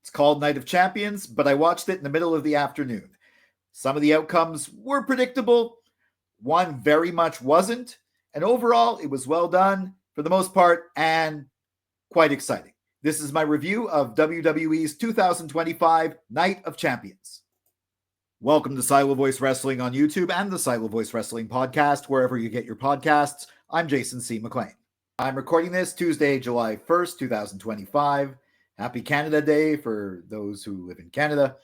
It's called Night of Champions, but I watched it in the middle of the afternoon. Some of the outcomes were predictable. One very much wasn't. And overall, it was well done for the most part and quite exciting. This is my review of WWE's 2025 Night of Champions. Welcome to Silo Voice Wrestling on YouTube and the Silo Voice Wrestling podcast, wherever you get your podcasts. I'm Jason C. McLean. I'm recording this Tuesday, July 1st, 2025. Happy Canada Day for those who live in Canada.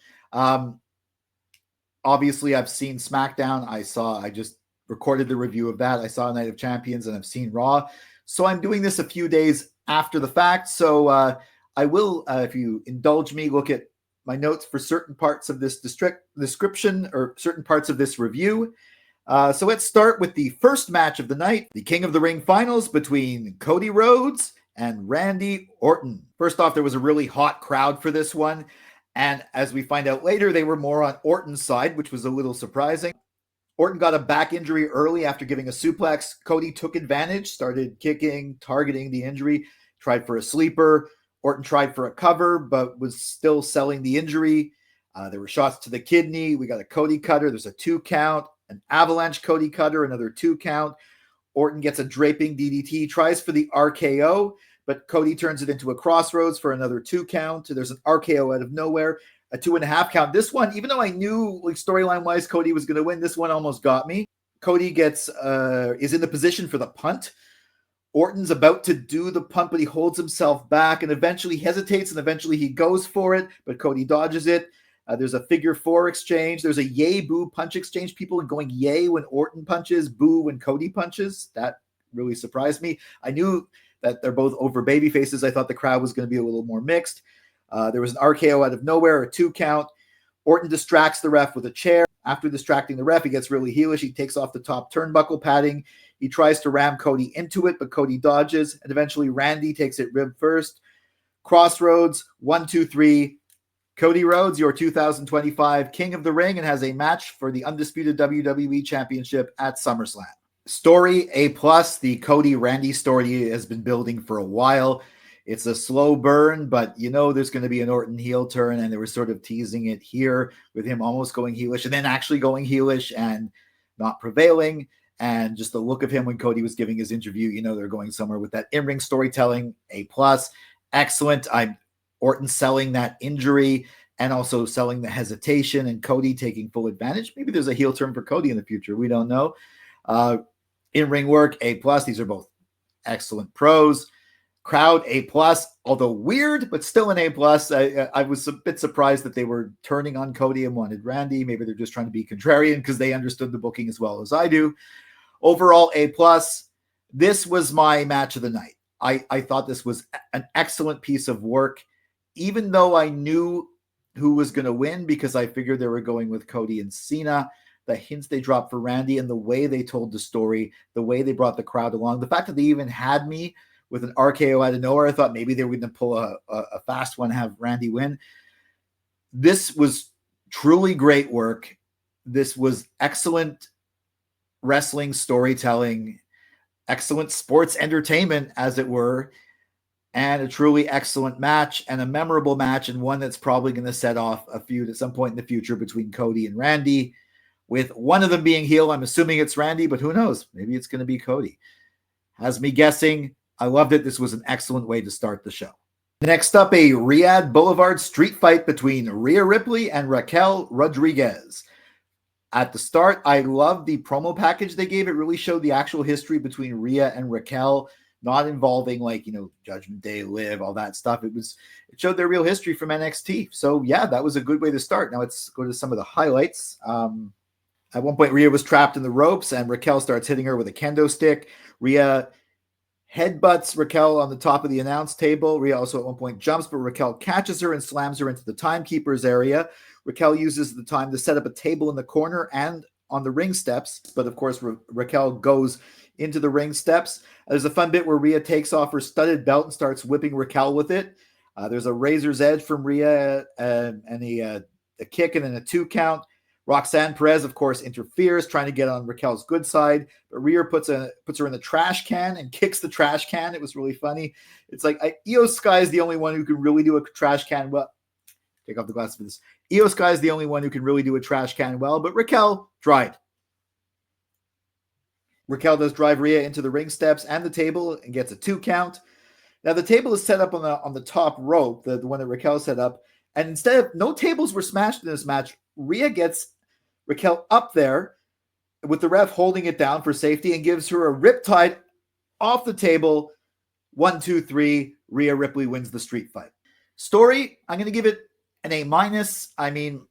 Obviously, I've seen SmackDown. I just recorded the review of that. I saw Night of Champions and I've seen Raw. So I'm doing this a few days after the fact. So I will, if you indulge me, look at my notes for certain parts of this description or certain parts of this review. So let's start with the first match of the night, the King of the Ring finals between Cody Rhodes and Randy Orton. First off, there was a really hot crowd for this one. And as we find out later, they were more on Orton's side, which was a little surprising. Orton got a back injury early after giving a suplex. Cody took advantage, started kicking, targeting the injury, tried for a sleeper. Orton tried for a cover, but was still selling the injury. There were shots to the kidney. We got a Cody cutter. There's a 2 count, an avalanche Cody cutter, another 2 count. Orton gets a draping DDT, tries for the RKO, but Cody turns it into a crossroads for another 2 count. There's an RKO out of nowhere, a 2.5 count. This one, even though I knew like storyline-wise Cody was going to win, this one almost got me. Cody is in the position for the punt. Orton's about to do the punt, but he holds himself back and eventually hesitates, and eventually he goes for it, but Cody dodges it. There's a figure 4 exchange. There's a yay, boo punch exchange. People are going yay when Orton punches, boo when Cody punches. That really surprised me. I knew that they're both over baby faces. I thought the crowd was going to be a little more mixed. There was an RKO out of nowhere, a 2 count. Orton distracts the ref with a chair. After distracting the ref, he gets really heelish. He takes off the top turnbuckle padding. He tries to ram Cody into it, but Cody dodges, and eventually Randy takes it rib first. Crossroads, 1, 2, 3. Cody Rhodes, your 2025 King of the Ring, and has a match for the Undisputed WWE Championship at SummerSlam. Story, A+. The Cody-Randy story has been building for a while. It's a slow burn, but you know there's going to be an Orton heel turn, and they were sort of teasing it here with him almost going heelish and then actually going heelish and not prevailing. And just the look of him when Cody was giving his interview, you know they're going somewhere with that in-ring storytelling, A+. Excellent. Orton selling that injury and also selling the hesitation and Cody taking full advantage. Maybe there's a heel turn for Cody in the future. We don't know. In-ring work, A+. These are both excellent pros. Crowd, A+, although weird, but still an A+. I was a bit surprised that they were turning on Cody and wanted Randy. Maybe they're just trying to be contrarian because they understood the booking as well as I do. Overall, A+. This was my match of the night. I thought this was an excellent piece of work, even though I knew who was going to win because I figured they were going with Cody and Cena. The hints they dropped for Randy and the way they told the story, the way they brought the crowd along, the fact that they even had me with an RKO out of nowhere, I thought maybe they were going to pull a fast one, have Randy win. This was truly great work. This was excellent wrestling storytelling, excellent sports entertainment, as it were, and a truly excellent match and a memorable match, and one that's probably going to set off a feud at some point in the future between Cody and Randy, with one of them being heel. I'm assuming it's Randy, but who knows? Maybe it's going to be Cody. Has me guessing. I loved it. This was an excellent way to start the show. Next up, a Riyadh Boulevard street fight between Rhea Ripley and Raquel Rodriguez. At the start, I loved the promo package they gave. It really showed the actual history between Rhea and Raquel, not involving Judgment Day, Liv, all that stuff. It showed their real history from NXT. So yeah, that was a good way to start. Now let's go to some of the highlights. At one point, Rhea was trapped in the ropes and Raquel starts hitting her with a kendo stick. Rhea headbutts Raquel on the top of the announce table. Rhea also at one point jumps, but Raquel catches her and slams her into the timekeeper's area. Raquel uses the time to set up a table in the corner and on the ring steps, but of course Raquel goes into the ring steps. There's a fun bit where Rhea takes off her studded belt and starts whipping Raquel with it. There's a razor's edge from Rhea and a kick and then a 2 count. Roxanne Perez, of course, interferes, trying to get on Raquel's good side, but Rhea puts her in the trash can and kicks the trash can. It was really funny. It's like Io Sky is the only one who can really do a trash can take off the glasses for this. Io Sky is the only one who can really do a trash can well, but Raquel tried. Raquel does drive Rhea into the ring steps and the table and gets a 2 count. Now the table is set up on the top rope, the one that Raquel set up, and instead of no tables were smashed in this match, Rhea gets Raquel up there with the ref holding it down for safety and gives her a riptide off the table. 1, 2, 3. Rhea Ripley wins the street fight. Story, I'm going to give it an A-. I mean,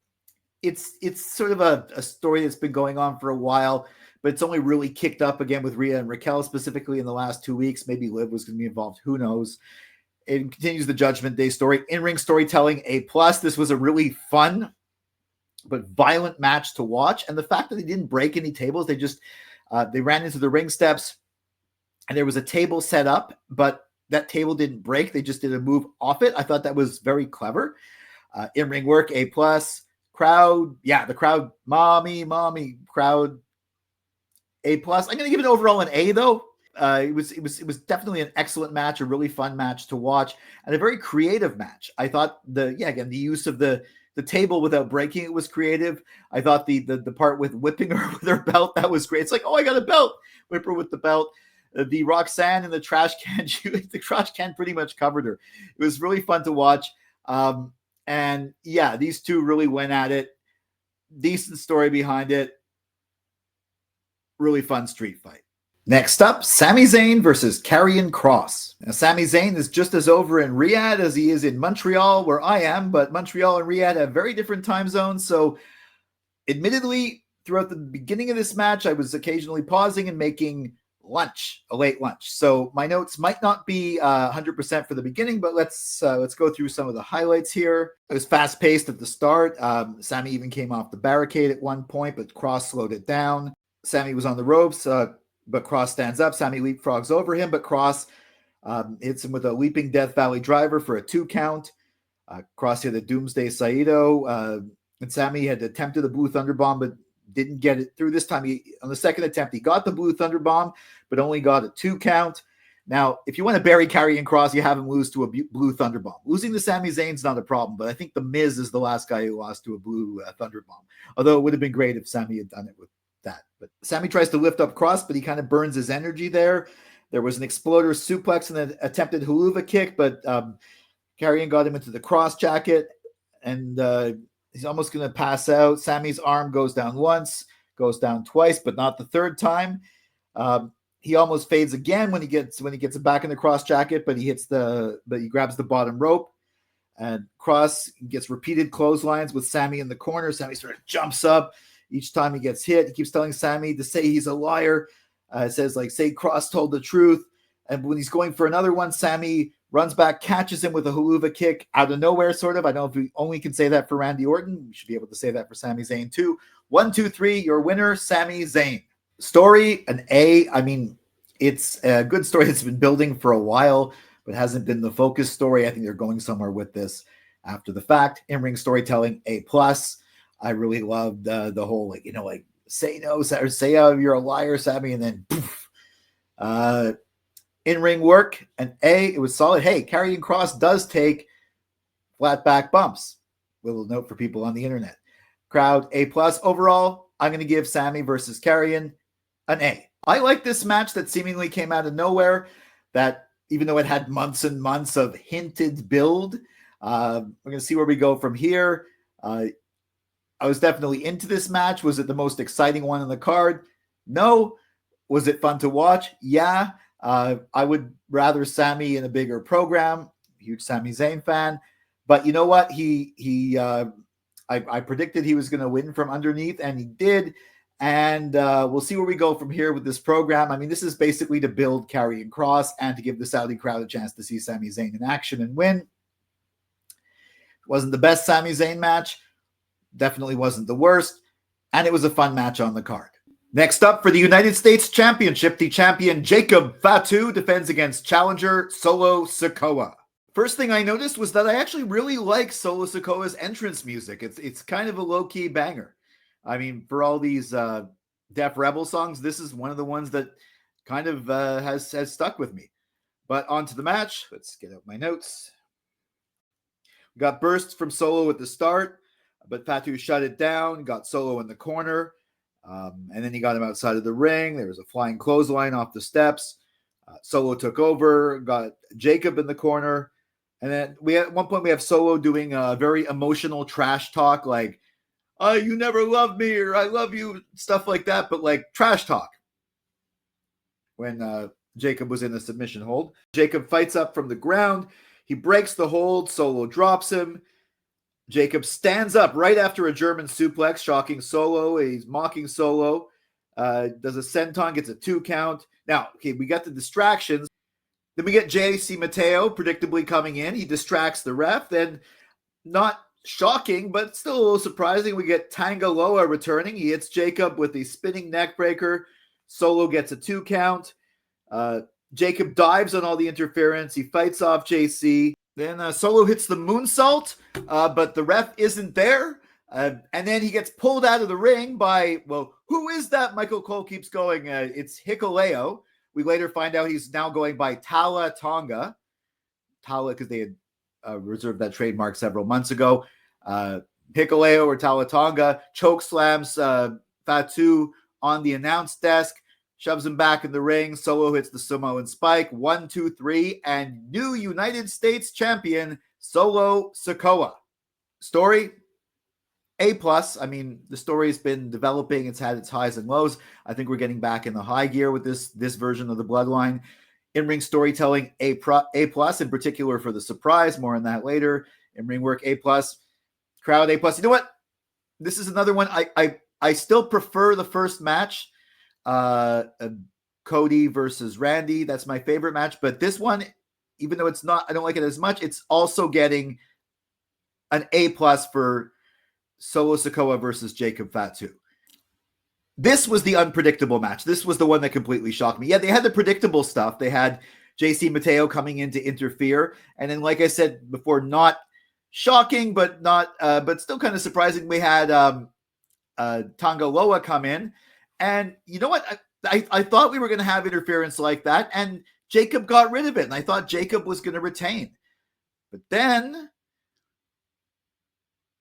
it's sort of a story that's been going on for a while, but it's only really kicked up again with Rhea and Raquel specifically in the last 2 weeks. Maybe Liv was going to be involved. Who knows? It continues the Judgment Day story. In-ring storytelling, A+. This was a really fun but violent match to watch. And the fact that they didn't break any tables, they just they ran into the ring steps and there was a table set up, but that table didn't break. They just did a move off it. I thought that was very clever. In-ring work, A+. Crowd, the crowd, mommy, crowd, A+. I'm going to give it overall an A, though. It was definitely an excellent match, a really fun match to watch, and a very creative match. I thought the use of the table without breaking it was creative. I thought the part with whipping her with her belt, that was great. It's like, oh, I got a belt. Whip her with the belt. The Roxanne and the trash can, the trash can pretty much covered her. It was really fun to watch. And yeah, these two really went at it. Decent story behind it. Really fun street fight. Next up, Sami Zayn versus Karrion Kross. Now, Sami Zayn is just as over in Riyadh as he is in Montreal, where I am, but Montreal and Riyadh have very different time zones. So, admittedly, throughout the beginning of this match, I was occasionally pausing and making a late lunch. So my notes might not be 100% for the beginning, but let's go through some of the highlights here. It was fast paced at the start. Sami even came off the barricade at one point, but Kross slowed it down. Sami was on the ropes, but Kross stands up. Sami leapfrogs over him, but Kross hits him with a leaping Death Valley driver for a 2 count. Kross hit a Doomsday Saito, and Sami had attempted a Blue Thunder Bomb, but didn't get it through. This time, on the second attempt, he got the Blue Thunder Bomb, but only got a 2 count. Now, if you want to bury Karrion Kross, you have him lose to a Blue Thunder Bomb. Losing to Sami Zayn's not a problem, but I think The Miz is the last guy who lost to a Blue Thunder Bomb. Although it would have been great if Sami had done it with that. But Sami tries to lift up Kross, but he kind of burns his energy there. There was an exploder suplex and an attempted haluva kick, but Karrion got him into the cross jacket, and he's almost going to pass out. Sami's arm goes down once, goes down twice, but not the third time. He almost fades again when he gets it back in the cross jacket, but he grabs the bottom rope, and Kross gets repeated clotheslines with Sami in the corner. Sami sort of jumps up each time he gets hit. He keeps telling Sami to say he's a liar. It says, like, say Kross told the truth. And when he's going for another one, Sami runs back, catches him with a haluva kick out of nowhere, sort of. I don't know if we only can say that for Randy Orton. We should be able to say that for Sami Zayn too. 1, 2, 3, your winner, Sami Zayn. Story, an A. I mean, it's a good story that's been building for a while, but hasn't been the focus story. I think they're going somewhere with this after the fact. In-ring storytelling, A+. I really loved the whole, say no, or say, oh, you're a liar, Sami, and then poof. In-ring work, an A. It was solid. Hey, Karrion Kross does take flat back bumps. Little note for people on the internet. Crowd, A+. Overall, I'm going to give Sami versus Karrion an A. I like this match that seemingly came out of nowhere, that even though it had months and months of hinted build, we're going to see where we go from here. I was definitely into this match. Was it the most exciting one on the card? No. Was it fun to watch? Yeah. I would rather Sami in a bigger program. Huge Sami Zayn fan. But you know what? I predicted he was going to win from underneath, and he did. And we'll see where we go from here with this program. I mean, this is basically to build Karrion Kross and to give the Saudi crowd a chance to see Sami Zayn in action and win. It wasn't the best Sami Zayn match. Definitely wasn't the worst. And it was a fun match on the card. Next up, for the United States Championship, the champion Jacob Fatu defends against challenger Solo Sikoa. First thing I noticed was that I actually really like Solo Sikoa's entrance music. It's kind of a low-key banger. I mean, for all these Def Rebel songs, this is one of the ones that kind of has stuck with me. But on to the match. Let's get out my notes. Got bursts from Solo at the start, but Fatu shut it down, got Solo in the corner, and then he got him outside of the ring. There was a flying clothesline off the steps. Solo took over, got Jacob in the corner, and then at one point we have Solo doing a very emotional trash talk, like, you never loved me, or I love you, stuff like that, but like trash talk. When Jacob was in the submission hold. Jacob fights up from the ground. He breaks the hold. Solo drops him. Jacob stands up right after a German suplex, shocking Solo. He's mocking Solo. Does a senton, gets a 2 count. Now, okay, we got the distractions. Then we get JC Mateo predictably coming in. He distracts the ref. Then, not shocking, but still a little surprising, we get Tangaloa returning. He hits Jacob with a spinning neck breaker. Solo gets a 2 count. Jacob dives on all the interference. He fights off JC. Then Solo hits the moonsault, but the ref isn't there. And then he gets pulled out of the ring by, well, who is that? Michael Cole keeps going. It's Hikuleo. We later find out he's now going by Tala Tonga. Tala, because they had reserved that trademark several months ago. Hikuleo or Tala Tonga choke slams Fatu on the announce desk, shoves him back in the ring. Solo hits the Samoan spike. 1, 2, 3, and new United States champion Solo Sikoa. Story, A+. I mean, the story has been developing. It's had its highs and lows. I think we're getting back in the high gear with this version of the Bloodline. In-ring storytelling, A+, in particular for the surprise. More on that later. In-ring work, A+. Crowd, A+. You know what? This is another one. I still prefer the first match. Cody versus Randy. That's my favorite match. But this one, even though it's not, I don't like it as much, it's also getting an A+ for Solo Sikoa versus Jacob Fatu. This was the unpredictable match. This was the one that completely shocked me. Yeah, they had the predictable stuff. They had JC Mateo coming in to interfere. And then, like I said before, not shocking, but still kind of surprising. We had Tangaloa come in. And you know what? I thought we were going to have interference like that, and Jacob got rid of it, and I thought Jacob was going to retain. But then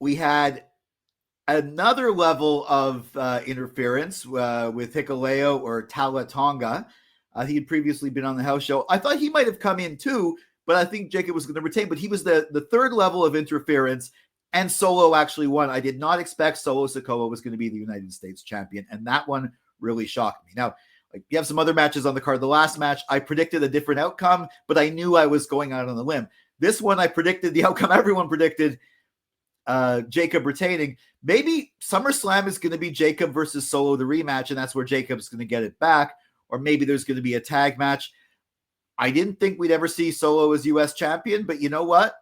we had another level of interference with Hikuleo or Tala Tonga. He had previously been on the house show. I thought he might have come in too, but I think Jacob was going to retain. But he was the third level of interference, and Solo actually won. I did not expect Solo Sikoa was going to be the United States champion, and that one really shocked me. Now, like, you have some other matches on the card. The last match, I predicted a different outcome, but I knew I was going out on a limb. This one, I predicted the outcome everyone predicted, Jacob retaining. Maybe SummerSlam is going to be Jacob versus Solo, the rematch, and that's where Jacob's going to get it back. Or maybe there's going to be a tag match. I didn't think we'd ever see Solo as U.S. champion, but you know what?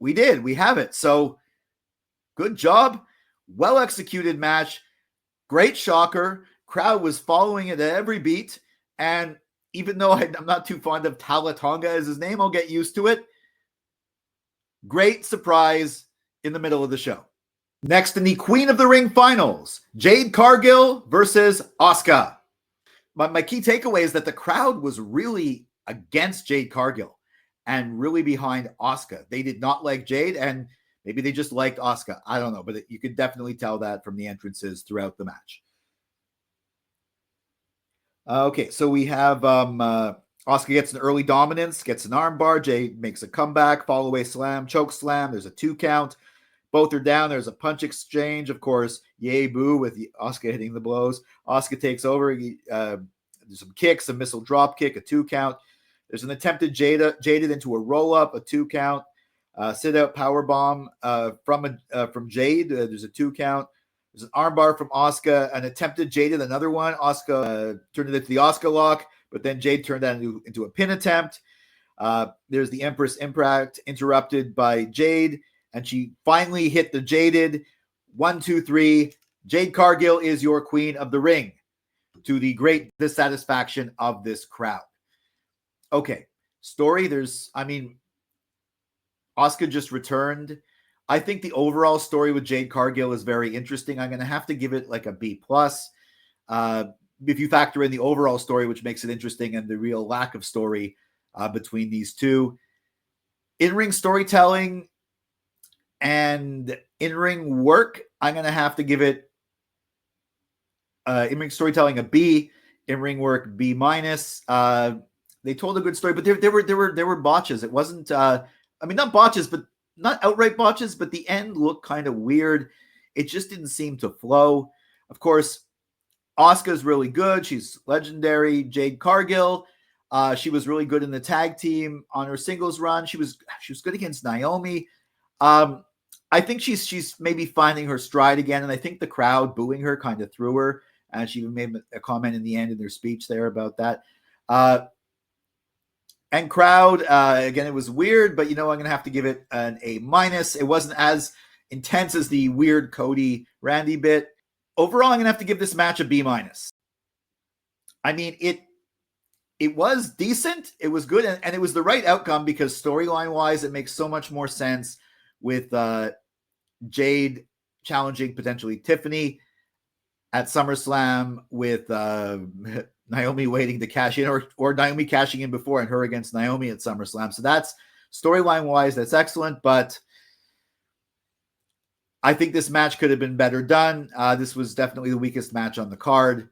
We did. We have it. So good job. Well-executed match. Great shocker. Crowd was following it at every beat. And even though I'm not too fond of Tala Tonga as his name, I'll get used to it. Great surprise in the middle of the show. Next in the Queen of the Ring finals, Jade Cargill versus Asuka. My key takeaway is that the crowd was really against Jade Cargill and really behind Asuka. They did not like Jade, and maybe they just liked Asuka. I don't know, but you could definitely tell that from the entrances throughout the match. Okay, so we have Asuka gets an early dominance, gets an armbar. Jade makes a comeback, fall away slam, choke slam. There's a 2 count. Both are down. There's a punch exchange. Of course, yay boo with Asuka hitting the blows. Asuka takes over. There's some kicks, a missile drop kick, a 2 count. There's an attempted jaded into a roll up, a 2 count. Sit out power bomb from Jade. There's a 2 count. There's an armbar from Asuka, an attempted jaded, another one. Asuka turned it into the Asuka lock, but then Jade turned that into a pin attempt. There's the Empress Impact interrupted by Jade, and she finally hit the jaded. 1, 2, 3. Jade Cargill is your Queen of the Ring, to the great dissatisfaction of this crowd. Okay, story. Asuka just returned. I think the overall story with Jade Cargill is very interesting. I'm going to have to give it like a B+. If you factor in the overall story, which makes it interesting, and the real lack of story between these two. In-ring storytelling, And in-ring work, I'm going to have to give it in-ring storytelling a B, in-ring work B minus. They told a good story, but there were botches. It wasn't not botches, but not outright botches, but the end looked kind of weird. It just didn't seem to flow. Of course, Asuka's really good. She's legendary. Jade Cargill, she was really good in the tag team on her singles run. She was good against Naomi. I think she's maybe finding her stride again, and I think the crowd booing her kind of threw her. And she even made a comment in the end in their speech there about that. And crowd, again, it was weird, but I'm going to have to give it an A minus. It wasn't as intense as the weird Cody Randy bit. Overall, I'm going to have to give this match a B minus. I mean, it was decent. It was good, and it was the right outcome because storyline-wise, it makes so much more sense with Jade challenging potentially Tiffany at SummerSlam with Naomi waiting to cash in, or Naomi cashing in before and her against Naomi at SummerSlam. So that's storyline-wise, that's excellent, but I think this match could have been better done. This was definitely the weakest match on the card,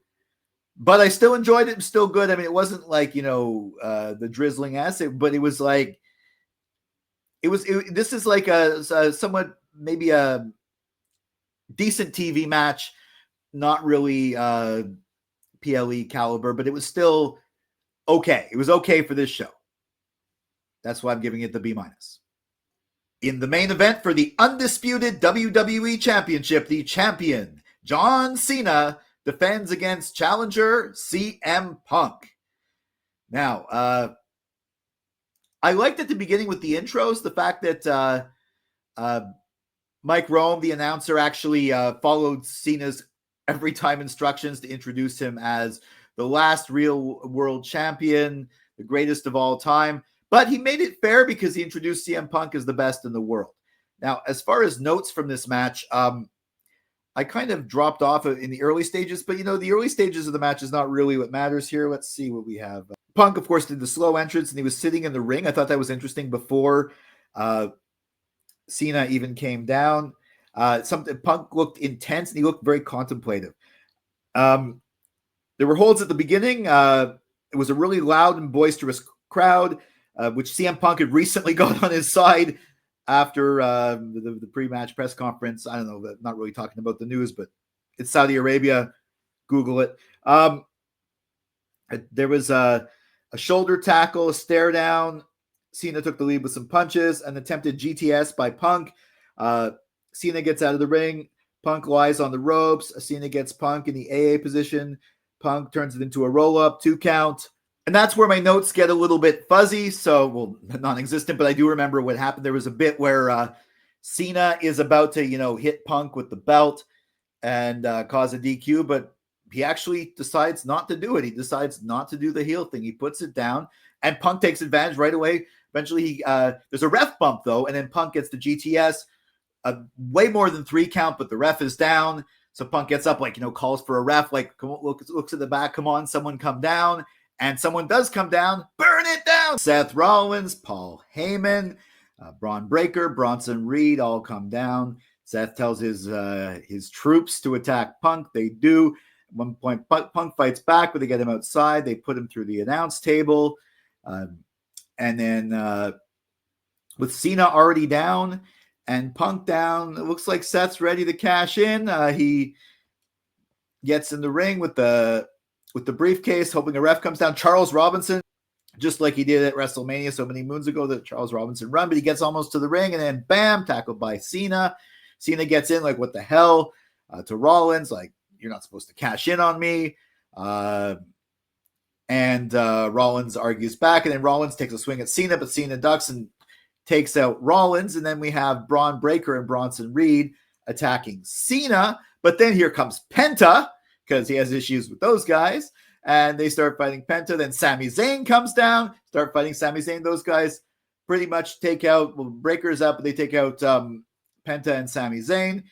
but I still enjoyed it. It was still good. I mean, it wasn't like, the drizzling ass, but it was like, this is like a somewhat, maybe a decent TV match, not really PLE caliber, but it was still okay. It was okay for this show. That's why I'm giving it the B minus. In the main event for the undisputed WWE Championship, the champion, John Cena, defends against challenger CM Punk. Now, I liked at the beginning with the intros, the fact that Mike Rome, the announcer, actually followed Cena's every time instructions to introduce him as the last real world champion, the greatest of all time. But he made it fair because he introduced CM Punk as the best in the world. Now, as far as notes from this match, I kind of dropped off in the early stages, but the early stages of the match is not really what matters here. Let's see what we have. Punk, of course, did the slow entrance, and he was sitting in the ring. I thought that was interesting before Cena even came down. Punk looked intense, and he looked very contemplative. There were holds at the beginning. It was a really loud and boisterous crowd, which CM Punk had recently got on his side after the pre-match press conference. I don't know, not really talking about the news, but it's Saudi Arabia. Google it. There was a shoulder tackle, a stare down. Cena took the lead with some punches, an attempted GTS by Punk. Cena gets out of the ring. Punk lies on the ropes. Cena gets Punk in the AA position. Punk turns it into a roll-up, 2 count. And that's where my notes get a little bit fuzzy. So, well, non-existent, but I do remember what happened. There was a bit where Cena is about to, hit Punk with the belt and cause a DQ, but he actually decides not to do it. He decides not to do the heel thing. He puts it down, and Punk takes advantage right away. Eventually, there's a ref bump, though, and then Punk gets the GTS. Way more than 3 count, but the ref is down. So Punk gets up, calls for a ref, looks at the back. Come on, someone come down. And someone does come down. Burn it down. Seth Rollins, Paul Heyman, Braun Breaker, Bronson Reed all come down. Seth tells his troops to attack Punk. They do. At one point, Punk fights back, but they get him outside. They put him through the announce table. And then with Cena already down and Punk down, it looks like Seth's ready to cash in. He gets in the ring with the briefcase, hoping a ref comes down. Charles Robinson, just like he did at WrestleMania so many moons ago, the Charles Robinson run, but he gets almost to the ring, and then bam, tackled by Cena. Cena gets in like, what the hell, to Rollins, like, you're not supposed to cash in on me. And Rollins argues back, and then Rollins takes a swing at Cena, but Cena ducks and takes out Rollins, and then we have Braun Breaker and Bronson Reed attacking Cena, but then here comes Penta, because he has issues with those guys, and they start fighting Penta. Then Sami Zayn comes down, start fighting Sami Zayn. Those guys pretty much take out, Breaker's up, but they take out Penta and Sami Zayn.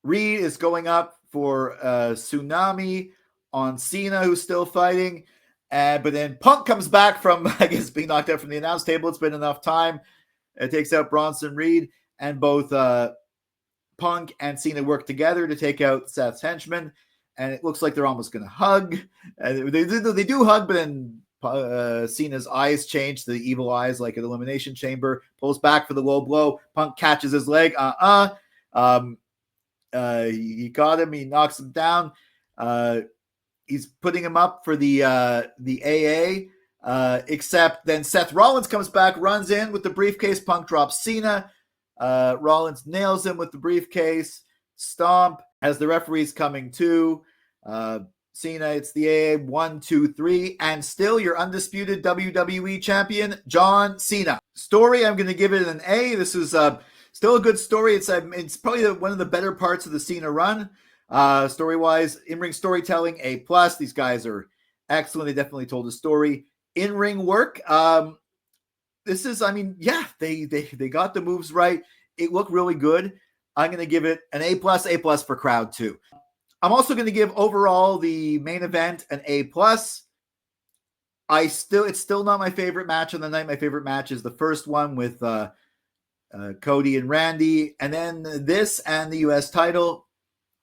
Reed is going up for Tsunami on Cena, who's still fighting. But then Punk comes back from, I guess, being knocked out from the announce table. It's been enough time. It takes out Bronson Reed, and both Punk and Cena work together to take out Seth's henchmen, and it looks like they're almost going to hug. And they do hug, but then Cena's eyes change to the evil eyes like an elimination chamber, pulls back for the low blow. Punk catches his leg. He got him. He knocks him down. He's putting him up for the AA, except then Seth Rollins comes back, runs in with the briefcase. Punk drops Cena. Rollins nails him with the briefcase. Stomp as the referee's coming to. Cena, it's the AA 1, 2, 3, and still your undisputed WWE champion, John Cena. Story, I'm going to give it an A. This is still a good story. It's probably one of the better parts of the Cena run. Story-wise, in-ring storytelling, A+. These guys are excellent. They definitely told a story. In-ring work, this is, they got the moves right. It looked really good. I'm going to give it an A+, A+ for crowd too. I'm also going to give overall the main event an A+. It's still not my favorite match of the night. My favorite match is the first one with Cody and Randy, and then this and the U.S. title.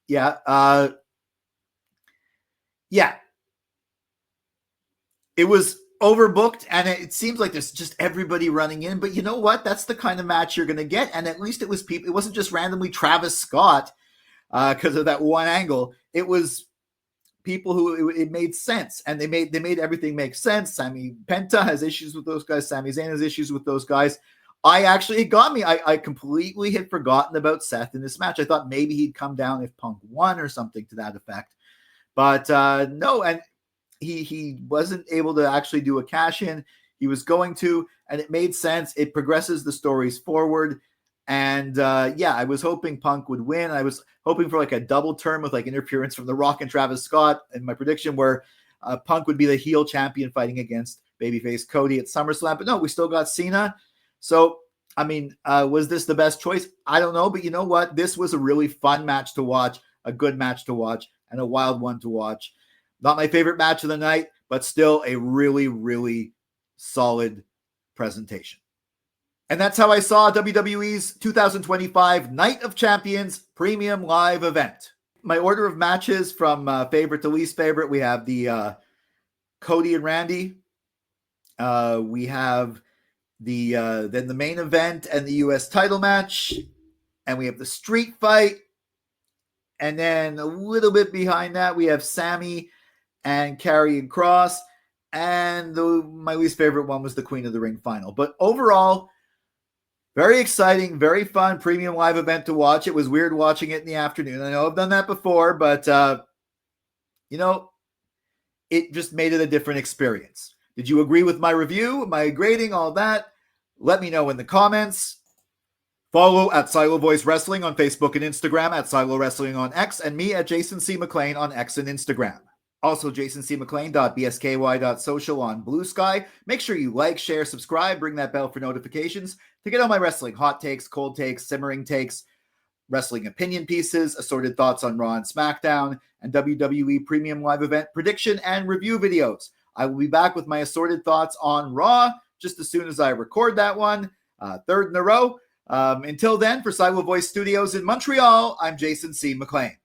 Yeah. It was overbooked, and it seems like there's just everybody running in. But you know what? That's the kind of match you're going to get. And at least it was people. It wasn't just randomly Travis Scott because of that one angle. It was people who it made sense, and they made everything make sense. Sami Penta has issues with those guys. Sami Zayn has issues with those guys. It got me. I completely had forgotten about Seth in this match. I thought maybe he'd come down if Punk won or something to that effect. But no, and he wasn't able to actually do a cash-in. He was going to, and it made sense. It progresses the stories forward. And I was hoping Punk would win. I was hoping for like a double turn with like interference from The Rock and Travis Scott in my prediction where Punk would be the heel champion fighting against babyface Cody at SummerSlam. But no, we still got Cena. So, was this the best choice? I don't know, but you know what? This was a really fun match to watch, a good match to watch, and a wild one to watch. Not my favorite match of the night, but still a really, really solid presentation. And that's how I saw WWE's 2025 Night of Champions Premium Live event. My order of matches from favorite to least favorite, we have the Cody and Randy. We have then the main event and the U.S. title match, and we have the street fight, and then a little bit behind that we have Sami and Karrion Kross, and my least favorite one was the Queen of the Ring final. But overall, very exciting, very fun premium live event to watch. It was weird watching it in the afternoon. I know I've done that before, but it just made it a different experience. Did you agree with my review, my grading, all that? Let me know in the comments. Follow at Silo Voice Wrestling on Facebook and Instagram, at Silo Wrestling on X, and me at Jason C. McLean on X and Instagram. Also, jasoncmclean.bsky.social on Bluesky. Make sure you like, share, subscribe, ring that bell for notifications to get all my wrestling hot takes, cold takes, simmering takes, wrestling opinion pieces, assorted thoughts on Raw and SmackDown, and WWE Premium Live Event prediction and review videos. I will be back with my assorted thoughts on Raw just as soon as I record that one, third in a row. Until then, for Silo Voice Studios in Montreal, I'm Jason C. McLean.